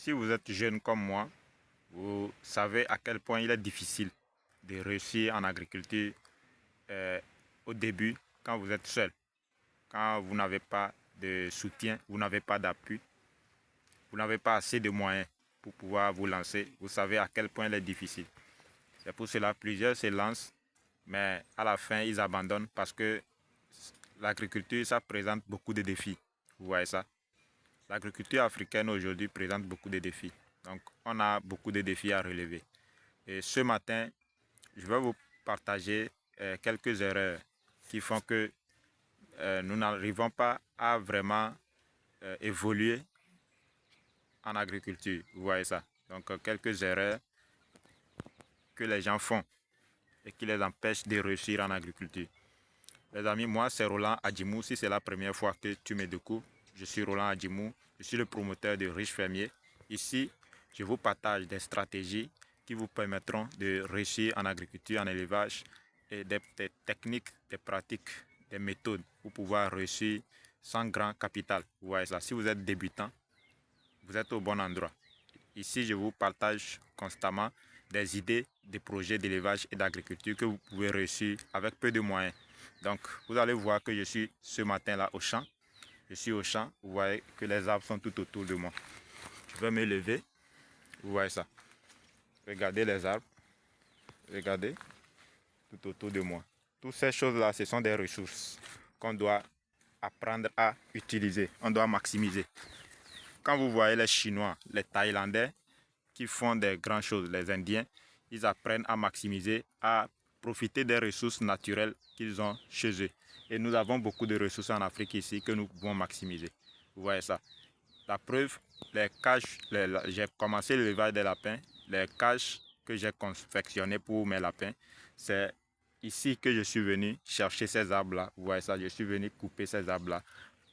Si vous êtes jeune comme moi, vous savez à quel point il est difficile de réussir en agriculture euh, au début quand vous êtes seul, quand vous n'avez pas de soutien, vous n'avez pas d'appui, vous n'avez pas assez de moyens pour pouvoir vous lancer. Vous savez à quel point il est difficile. C'est pour cela que plusieurs se lancent, mais à la fin, ils abandonnent parce que l'agriculture, ça présente beaucoup de défis. Vous voyez ça? L'agriculture africaine aujourd'hui présente beaucoup de défis. Donc, on a beaucoup de défis à relever. Et ce matin, je vais vous partager quelques erreurs qui font que nous n'arrivons pas à vraiment évoluer en agriculture. Vous voyez ça? Donc, quelques erreurs que les gens font et qui les empêchent de réussir en agriculture. Les amis, moi, c'est Roland Adjimou. Si c'est la première fois que tu me découvres, je suis Roland Adjimou. Je suis le promoteur de Riche Fermier. Ici, je vous partage des stratégies qui vous permettront de réussir en agriculture, en élevage et des techniques, des pratiques, des méthodes pour pouvoir réussir sans grand capital. Vous voyez ça. Si vous êtes débutant, vous êtes au bon endroit. Ici, je vous partage constamment des idées, des projets d'élevage et d'agriculture que vous pouvez réussir avec peu de moyens. Donc, vous allez voir que je suis ce matin-là au champ. Je suis au champ. Vous voyez que les arbres sont tout autour de moi. Je vais me lever. Vous voyez ça. Regardez les arbres. Regardez tout autour de moi. Toutes ces choses-là, ce sont des ressources qu'on doit apprendre à utiliser. On doit maximiser. Quand vous voyez les Chinois, les Thaïlandais qui font des grandes choses, les Indiens, ils apprennent à maximiser, à profiter des ressources naturelles qu'ils ont chez eux. Et nous avons beaucoup de ressources en Afrique ici que nous pouvons maximiser. Vous voyez ça. La preuve, les cages, j'ai commencé l'élevage des lapins. Les cages que j'ai confectionnées pour mes lapins, c'est ici que je suis venu chercher ces arbres-là. Vous voyez ça, je suis venu couper ces arbres-là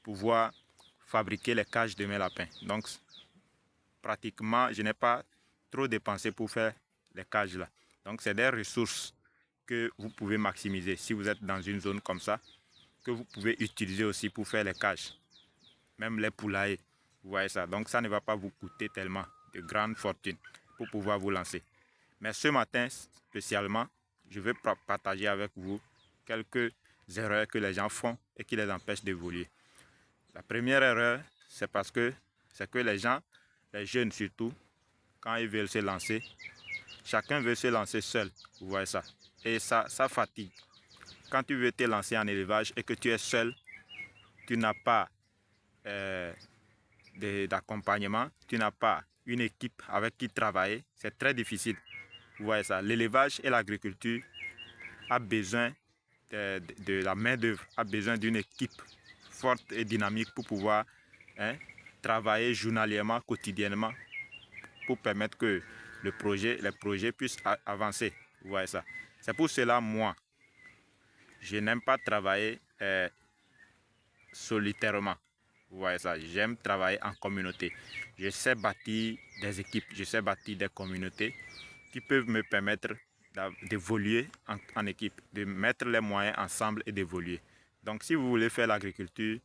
pour pouvoir fabriquer les cages de mes lapins. Donc, pratiquement, je n'ai pas trop dépensé pour faire les cages là. Donc, c'est des ressources que vous pouvez maximiser si vous êtes dans une zone comme ça, que vous pouvez utiliser aussi pour faire les cages, même les poulaillers. Vous voyez ça. Donc, ça ne va pas vous coûter tellement de grandes fortunes pour pouvoir vous lancer. Mais ce matin, spécialement, je vais partager avec vous quelques erreurs que les gens font et qui les empêchent d'évoluer. La première erreur, c'est parce que les gens, les jeunes surtout, quand ils veulent se lancer, chacun veut se lancer seul. Vous voyez ça. Et ça fatigue. Quand tu veux te lancer en élevage et que tu es seul, tu n'as pas d'accompagnement, tu n'as pas une équipe avec qui travailler, c'est très difficile. Vous voyez ça. L'élevage et l'agriculture a besoin de la main-d'œuvre, a besoin d'une équipe forte et dynamique pour pouvoir travailler journalièrement, quotidiennement, pour permettre que les projets puissent avancer. Vous voyez ça. C'est pour cela, moi, je n'aime pas travailler solitairement. Vous voyez ça. J'aime travailler en communauté. Je sais bâtir des équipes, je sais bâtir des communautés qui peuvent me permettre d'évoluer en équipe, de mettre les moyens ensemble et d'évoluer. Donc, si vous voulez faire l'agriculture,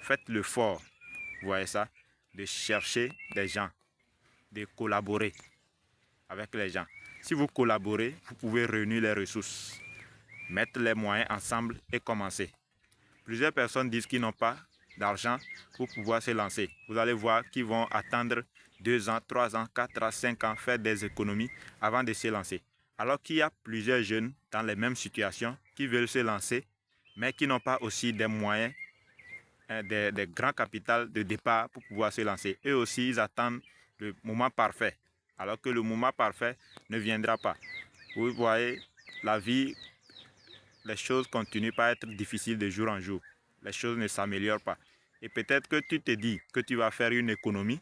faites l'effort, vous voyez ça, de chercher des gens, de collaborer avec les gens. Si vous collaborez, vous pouvez réunir les ressources, mettre les moyens ensemble et commencer. Plusieurs personnes disent qu'ils n'ont pas d'argent pour pouvoir se lancer. Vous allez voir qu'ils vont attendre 2 ans, 3 ans, 4 ans, 5 ans, faire des économies avant de se lancer. Alors qu'il y a plusieurs jeunes dans les mêmes situations qui veulent se lancer, mais qui n'ont pas aussi des moyens, des grands capitaux de départ pour pouvoir se lancer. Eux aussi, ils attendent le moment parfait, alors que le moment parfait ne viendra pas. Vous voyez, la vie, les choses continuent par être difficiles de jour en jour. Les choses ne s'améliorent pas. Et peut-être que tu te dis que tu vas faire une économie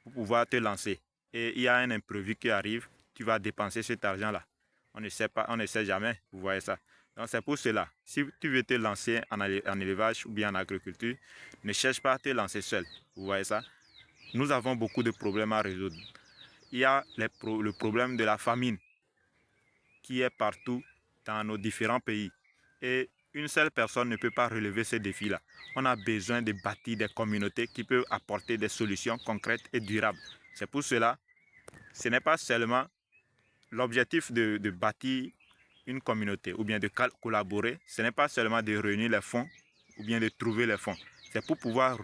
pour pouvoir te lancer. Et il y a un imprévu qui arrive, tu vas dépenser cet argent-là. On ne sait pas, on ne sait jamais, vous voyez ça. Donc c'est pour cela, si tu veux te lancer en élevage ou bien en agriculture, ne cherche pas à te lancer seul. Vous voyez ça. Nous avons beaucoup de problèmes à résoudre. Il y a le problème de la famine qui est partout dans nos différents pays. Et une seule personne ne peut pas relever ces défis-là. On a besoin de bâtir des communautés qui peuvent apporter des solutions concrètes et durables. C'est pour cela, ce n'est pas seulement l'objectif de bâtir une communauté ou bien de collaborer, ce n'est pas seulement de réunir les fonds ou bien de trouver les fonds. C'est pour pouvoir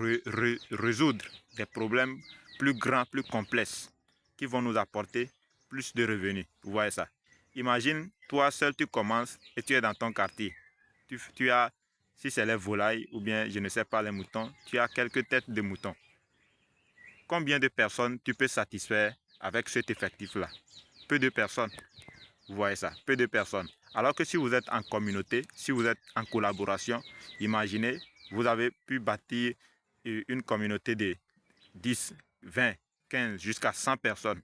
résoudre des problèmes plus grands, plus complexes, qui vont nous apporter plus de revenus. Vous voyez ça? Imagine, toi seul, tu commences et tu es dans ton quartier. Tu as, si c'est les volailles ou bien, je ne sais pas, les moutons, tu as quelques têtes de moutons. Combien de personnes tu peux satisfaire avec cet effectif-là? Peu de personnes. Vous voyez ça? Peu de personnes. Alors que si vous êtes en communauté, si vous êtes en collaboration, imaginez, vous avez pu bâtir une communauté de 10, 20, 15, jusqu'à 100 personnes,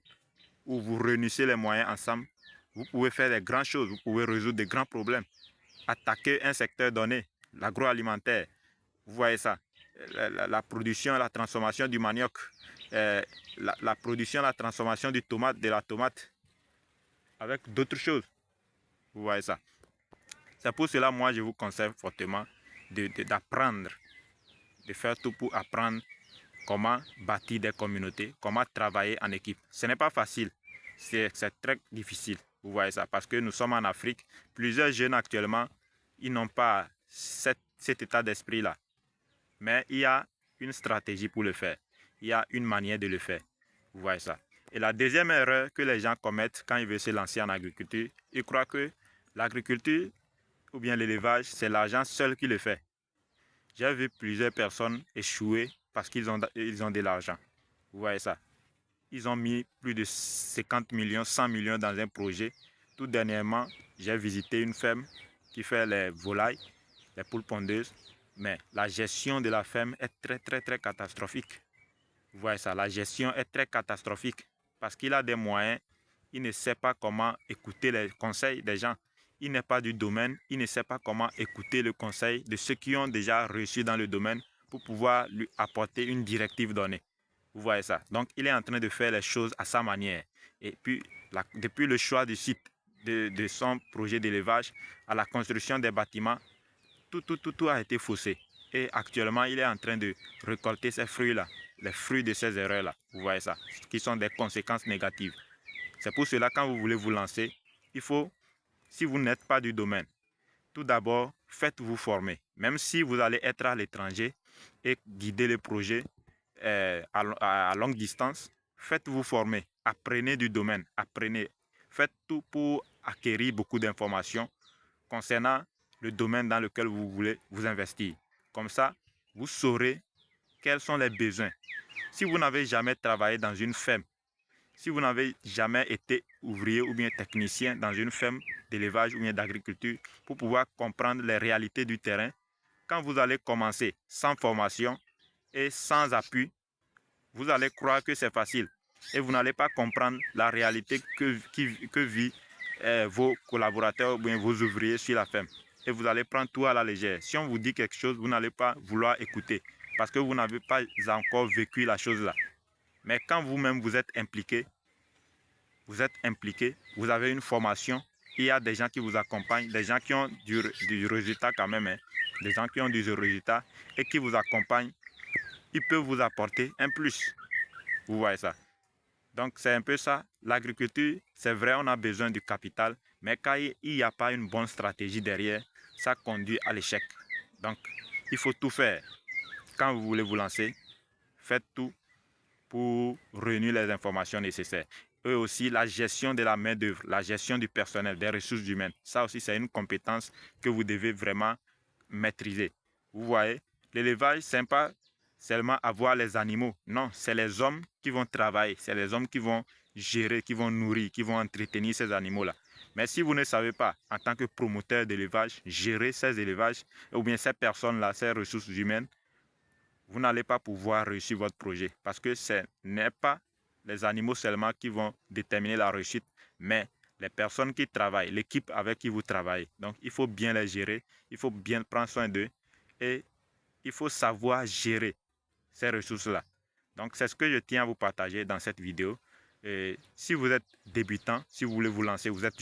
où vous réunissez les moyens ensemble, vous pouvez faire des grandes choses, vous pouvez résoudre des grands problèmes, attaquer un secteur donné, l'agroalimentaire, vous voyez ça, la production, la transformation du manioc, la production, la transformation du tomate, de la tomate, avec d'autres choses, vous voyez ça. C'est pour cela, moi, je vous conseille fortement d'apprendre, de faire tout pour apprendre comment bâtir des communautés, comment travailler en équipe. Ce n'est pas facile, c'est très difficile, vous voyez ça, parce que nous sommes en Afrique. Plusieurs jeunes actuellement, ils n'ont pas cet état d'esprit-là. Mais il y a une stratégie pour le faire. Il y a une manière de le faire. Vous voyez ça. Et la deuxième erreur que les gens commettent quand ils veulent se lancer en agriculture, ils croient que l'agriculture ou bien l'élevage, c'est l'argent seul qui le fait. J'ai vu plusieurs personnes échouer parce qu'ils ont de l'argent. Vous voyez ça. Ils ont mis plus de 50 millions, 100 millions dans un projet. Tout dernièrement, j'ai visité une ferme qui fait les volailles, les poules pondeuses. Mais la gestion de la ferme est très catastrophique. Vous voyez ça, la gestion est très catastrophique parce qu'il a des moyens, il ne sait pas comment écouter les conseils des gens. Il n'est pas du domaine, il ne sait pas comment écouter le conseil de ceux qui ont déjà réussi dans le domaine pour pouvoir lui apporter une directive donnée. Vous voyez ça. Donc, il est en train de faire les choses à sa manière. Et puis, depuis le choix du site de son projet d'élevage à la construction des bâtiments, tout a été faussé. Et actuellement, il est en train de récolter ces fruits-là, les fruits de ces erreurs-là. Vous voyez ça, qui sont des conséquences négatives. C'est pour cela, quand vous voulez vous lancer, il faut, si vous n'êtes pas du domaine, tout d'abord, faites-vous former. Même si vous allez être à l'étranger et guider le projet à longue distance, faites-vous former. Apprenez du domaine, apprenez. Faites tout pour acquérir beaucoup d'informations concernant le domaine dans lequel vous voulez vous investir. Comme ça, vous saurez quels sont les besoins. Si vous n'avez jamais travaillé dans une ferme, si vous n'avez jamais été ouvrier ou bien technicien dans une ferme d'élevage ou bien d'agriculture pour pouvoir comprendre les réalités du terrain, quand vous allez commencer sans formation et sans appui, vous allez croire que c'est facile et vous n'allez pas comprendre la réalité que vivent vos collaborateurs ou bien vos ouvriers sur la ferme. Et vous allez prendre tout à la légère. Si on vous dit quelque chose, vous n'allez pas vouloir écouter parce que vous n'avez pas encore vécu la chose là. Mais quand vous-même vous êtes impliqué, vous avez une formation, il y a des gens qui vous accompagnent, des gens qui ont du résultat quand même, hein, des gens qui ont du résultat et qui vous accompagnent, ils peuvent vous apporter un plus. Vous voyez ça. Donc c'est un peu ça. L'agriculture, c'est vrai, on a besoin du capital, mais quand il n'y a pas une bonne stratégie derrière, ça conduit à l'échec. Donc il faut tout faire. Quand vous voulez vous lancer, faites tout pour réunir les informations nécessaires. Et aussi la gestion de la main-d'œuvre, la gestion du personnel, des ressources humaines. Ça aussi, c'est une compétence que vous devez vraiment maîtriser. Vous voyez, l'élevage, ce n'est pas seulement avoir les animaux. Non, c'est les hommes qui vont travailler, c'est les hommes qui vont gérer, qui vont nourrir, qui vont entretenir ces animaux-là. Mais si vous ne savez pas, en tant que promoteur d'élevage, gérer ces élevages, ou bien ces personnes-là, ces ressources humaines, vous n'allez pas pouvoir réussir votre projet parce que ce n'est pas les animaux seulement qui vont déterminer la réussite, mais les personnes qui travaillent, l'équipe avec qui vous travaillez. Donc, il faut bien les gérer, il faut bien prendre soin d'eux et il faut savoir gérer ces ressources-là. Donc, c'est ce que je tiens à vous partager dans cette vidéo. Et si vous êtes débutant, si vous voulez vous lancer, vous êtes